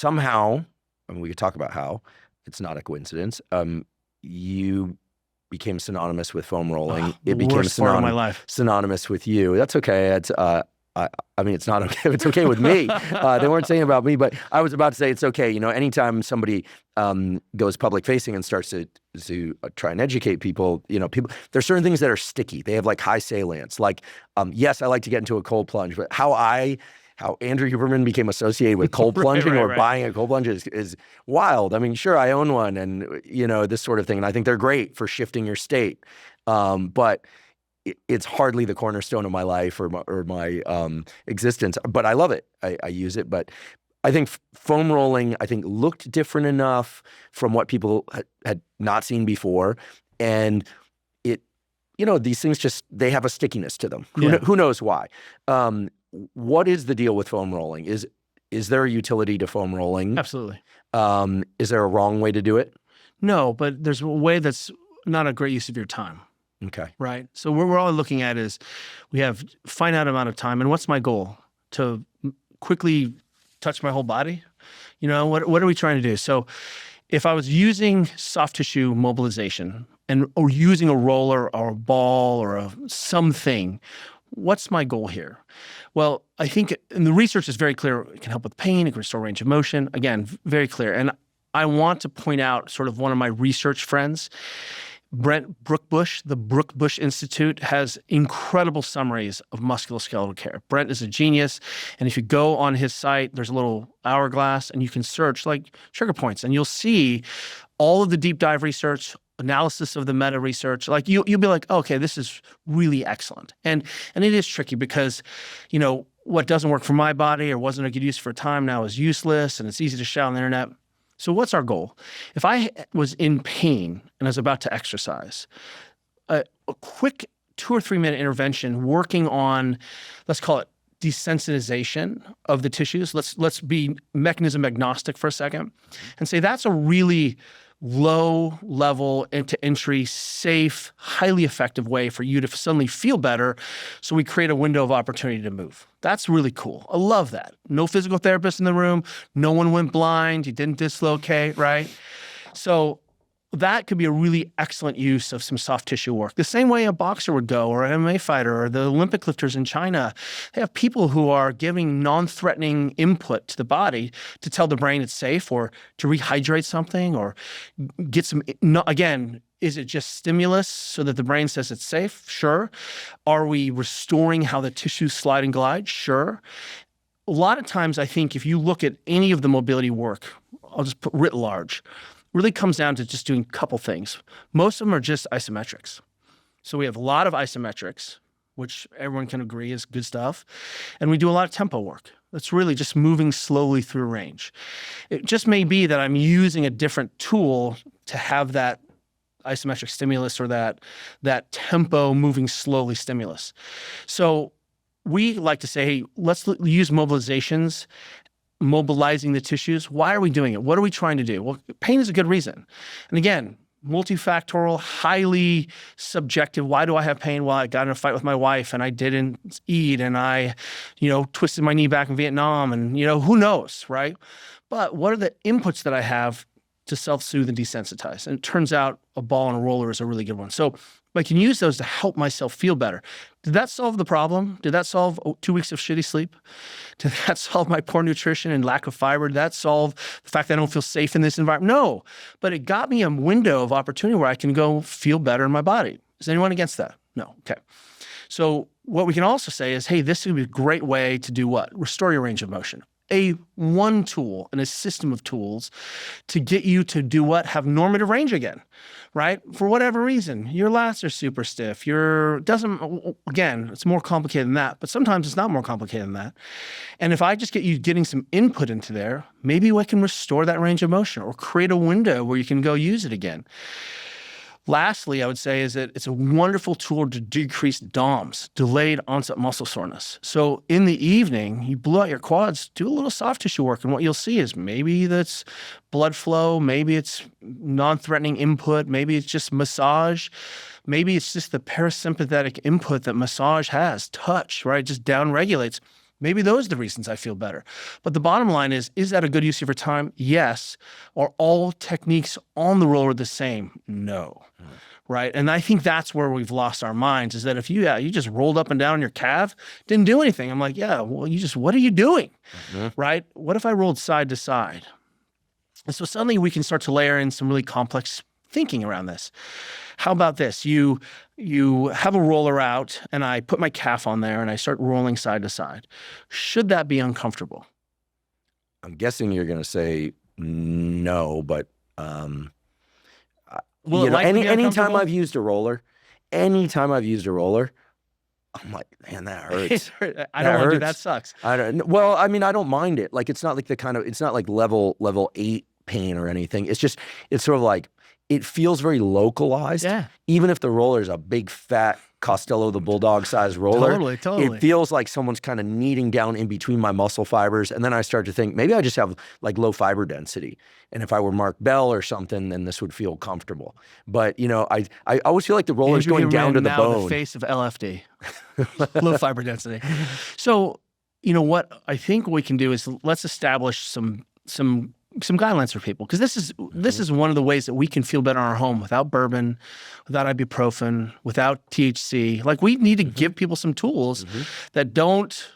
somehow, I mean, we could talk about how, it's not a coincidence, you became synonymous with foam rolling. It became worst part of my life. Synonymous with you. That's okay. It's I mean, it's not okay. It's okay with me. They weren't saying about me, but I was about to say it's okay. You know, anytime somebody goes public facing and starts to try and educate people, you know, there's certain things that are sticky. They have like high salience. Like, yes, I like to get into a cold plunge, but how Andrew Huberman became associated with cold plunging or buying a cold plunge is wild. I mean, sure, I own one, and you know, this sort of thing, and I think they're great for shifting your state, but it's hardly the cornerstone of my life or my existence, but I love it. I use it, but I think foam rolling, looked different enough from what people had not seen before. And you know, these things they have a stickiness to them. Who knows why? What is the deal with foam rolling? Is there a utility to foam rolling? Absolutely. Is there a wrong way to do it? No, but there's a way that's not a great use of your time. Okay. Right. So what we're all looking at is we have finite amount of time. And what's my goal? To quickly touch my whole body? You know, what are we trying to do? So if I was using soft tissue mobilization or using a roller or a ball or something, what's my goal here? Well, I think, and the research is very clear, it can help with pain, it can restore range of motion. Again, very clear. And I want to point out sort of one of my research friends, Brent Brookbush. The Brookbush Institute has incredible summaries of musculoskeletal care. Brent is a genius, and if you go on his site, there's a little hourglass, and you can search like trigger points, and you'll see all of the deep dive research, analysis of the meta research. Like you'll be like, oh, okay, this is really excellent, and it is tricky because, you know, what doesn't work for my body or wasn't a good use for a time now is useless, and it's easy to shout on the internet. So what's our goal? If I was in pain and I was about to exercise, a quick 2 or 3 minute intervention working on, let's call it desensitization of the tissues. Let's be mechanism agnostic for a second and say that's a really low level into entry, safe, highly effective way for you to suddenly feel better. So we create a window of opportunity to move. That's really cool. I love that. No physical therapist in the room. No one went blind. You didn't dislocate, right? So that could be a really excellent use of some soft tissue work. The same way a boxer would go, or an MMA fighter, or the Olympic lifters in China. They have people who are giving non-threatening input to the body to tell the brain it's safe, or to rehydrate something, or get some, again, is it just stimulus so that the brain says it's safe? Sure. Are we restoring how the tissues slide and glide? Sure. A lot of times, I think if you look at any of the mobility work, I'll just put writ large, really comes down to just doing a couple things. Most of them are just isometrics. So we have a lot of isometrics, which everyone can agree is good stuff. And we do a lot of tempo work. That's really just moving slowly through range. It just may be that I'm using a different tool to have that isometric stimulus or that tempo moving slowly stimulus. So we like to say, hey, let's use mobilizations, mobilizing the tissues. Why are we doing it? What are we trying to do? Well, pain is a good reason. And again, multifactorial, highly subjective. Why do I have pain? Well, I got in a fight with my wife and I didn't eat and I, twisted my knee back in Vietnam and, who knows, right? But what are the inputs that I have to self-soothe and desensitize? And it turns out a ball and a roller is a really good one. So I can use those to help myself feel better. Did that solve the problem? Did that solve 2 weeks of shitty sleep? Did that solve my poor nutrition and lack of fiber? Did that solve the fact that I don't feel safe in this environment? No, but it got me a window of opportunity where I can go feel better in my body. Is anyone against that? No. Okay. So what we can also say is, hey, this would be a great way to do what? Restore your range of motion. One tool and a system of tools to get you to do what? Have normative range again, right? For whatever reason, your lats are super stiff. Again, it's more complicated than that, but sometimes it's not more complicated than that. And if I just get you getting some input into there, maybe we can restore that range of motion or create a window where you can go use it again. Lastly, I would say is that it's a wonderful tool to decrease DOMS, delayed onset muscle soreness. So in the evening, you blow out your quads, do a little soft tissue work, and what you'll see is maybe that's blood flow, maybe it's non-threatening input, maybe it's just massage, maybe it's just the parasympathetic input that massage has, touch, right? Just down regulates. Maybe those are the reasons I feel better. But the bottom line is that a good use of your time? Yes. Are all techniques on the roller the same? No. Right? And I think that's where we've lost our minds, is that if you just rolled up and down on your calf, didn't do anything. I'm like, yeah, well, what are you doing? Right? What if I rolled side to side? And so suddenly we can start to layer in some really complex thinking around this. How about this? You have a roller out and I put my calf on there and I start rolling side to side. Should that be uncomfortable? I'm guessing you're going to say no, but anytime I've used a roller, I'm like, man, that hurts. I don't want to do that. Sucks. Well, I mean, I don't mind it. Like, it's not like it's not like level 8 pain or anything. It's sort of like, it feels very localized. Yeah. Even if the roller is a big fat Costello the Bulldog size roller. Totally. It feels like someone's kind of kneading down in between my muscle fibers. And then I start to think, maybe I just have like low fiber density. And if I were Mark Bell or something, then this would feel comfortable. But, I always feel like the roller's going down to the bone. The face of LFD, low fiber density. So, what I think we can do is let's establish some guidelines for people, because this is one of the ways that we can feel better in our home without bourbon, without ibuprofen, without THC. Like, we need to give people some tools that aren't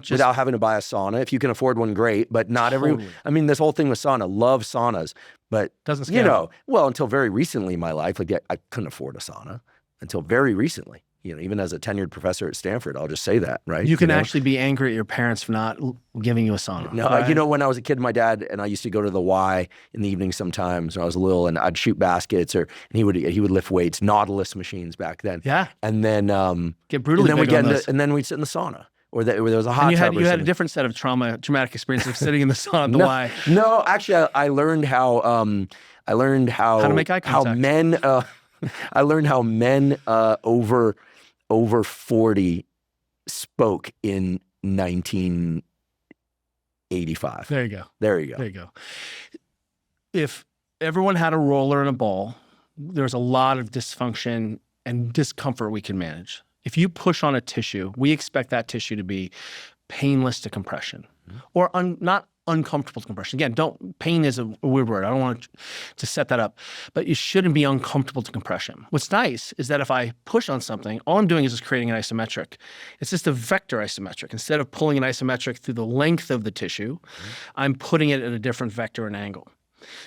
just without having to buy a sauna. If you can afford one, great, but not everyone. I mean, this whole thing with sauna, love saunas, but doesn't scale. Well, until very recently in my life, like I couldn't afford a sauna until very recently. Even as a tenured professor at Stanford, I'll just say that, right? You can actually be angry at your parents for not giving you a sauna. No, right? When I was a kid, my dad and I used to go to the Y in the evening sometimes when I was little, and I'd shoot baskets, and he would lift weights, Nautilus machines back then. Yeah. And then get brutally big on those. and then we'd sit in the sauna, or there was a hot tub. You had a different set of traumatic experiences of sitting in the sauna at the Y. No, actually, I learned how to make eye contact. I learned how men over 40 spoke in 1985. There you go. There you go. If everyone had a roller and a ball, there's a lot of dysfunction and discomfort we can manage. If you push on a tissue, we expect that tissue to be painless to compression, or not uncomfortable to compression. Again, pain is a weird word. I don't want to set that up, but it shouldn't be uncomfortable to compression. What's nice is that if I push on something, all I'm doing is just creating an isometric. It's just a vector isometric. Instead of pulling an isometric through the length of the tissue, I'm putting it at a different vector and angle.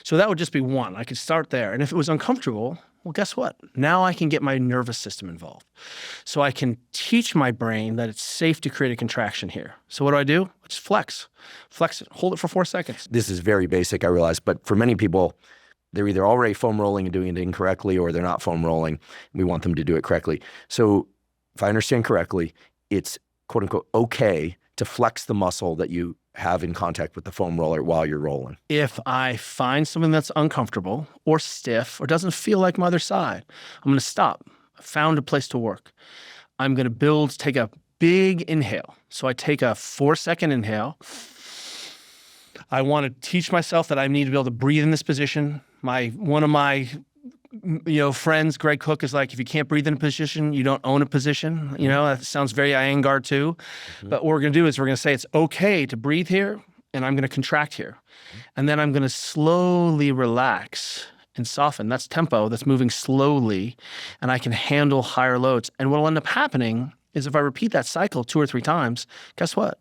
So that would just be one. I could start there. And if it was uncomfortable, well, guess what? Now I can get my nervous system involved. So I can teach my brain that it's safe to create a contraction here. So what do? Just flex. Flex it. Hold it for 4 seconds. This is very basic, I realize, but for many people, they're either already foam rolling and doing it incorrectly, or they're not foam rolling. We want them to do it correctly. So if I understand correctly, it's quote unquote okay to flex the muscle that you have in contact with the foam roller while you're rolling. If I find something that's uncomfortable or stiff or doesn't feel like my other side, I'm going to stop. I found a place to work. I'm going to take a big inhale. So I take a 4-second inhale. I want to teach myself that I need to be able to breathe in this position. One of my friends, Greg Cook, is like, if you can't breathe in a position, you don't own a position. That sounds very Iyengar too. But what we're going to do is we're going to say it's okay to breathe here, and I'm going to contract here. And then I'm going to slowly relax and soften. That's tempo. That's moving slowly, and I can handle higher loads. And what will end up happening is if I repeat that cycle 2 or 3 times, guess what?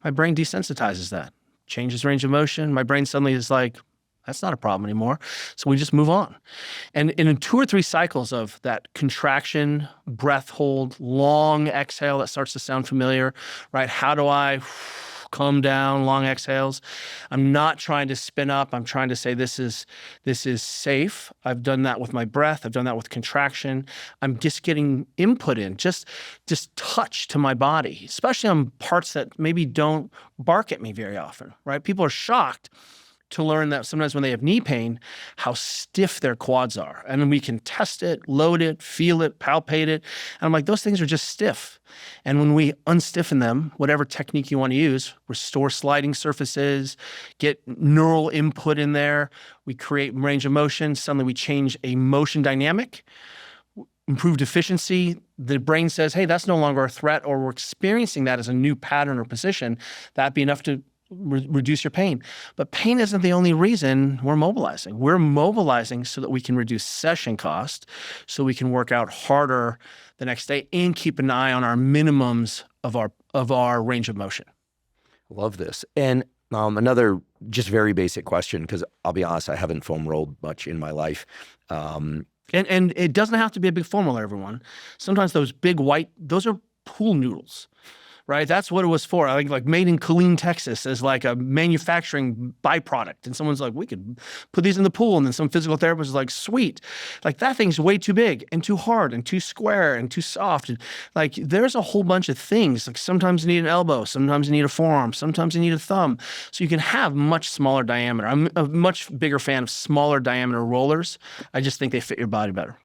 My brain desensitizes that, changes range of motion. My brain suddenly is like, that's not a problem anymore. So we just move on. And in 2 or 3 cycles of that contraction, breath hold, long exhale that starts to sound familiar, right? How do I calm down, long exhales? I'm not trying to spin up. I'm trying to say this is safe. I've done that with my breath. I've done that with contraction. I'm just getting input in, just touch to my body, especially on parts that maybe don't bark at me very often, right? People are shocked to learn that sometimes when they have knee pain, how stiff their quads are. And then we can test it, load it, feel it, palpate it. And I'm like, those things are just stiff. And when we unstiffen them, whatever technique you want to use, restore sliding surfaces, get neural input in there, we create range of motion, suddenly we change a motion dynamic. improved efficiency. The brain says, hey, that's no longer a threat, or we're experiencing that as a new pattern or position. That'd be enough to reduce your pain. But pain isn't the only reason we're mobilizing. We're mobilizing so that we can reduce session cost, so we can work out harder the next day and keep an eye on our minimums of our range of motion. Love this. And another just very basic question, because I'll be honest, I haven't foam rolled much in my life. And it doesn't have to be a big formula, everyone. Sometimes those big white, those are pool noodles, right? That's what it was for. I think like made in Killeen, Texas as like a manufacturing byproduct. And someone's like, we could put these in the pool. And then some physical therapist is like, sweet. Like that thing's way too big and too hard and too square and too soft. And like there's a whole bunch of things. Like sometimes you need an elbow, sometimes you need a forearm, sometimes you need a thumb. So you can have much smaller diameter. I'm a much bigger fan of smaller diameter rollers. I just think they fit your body better.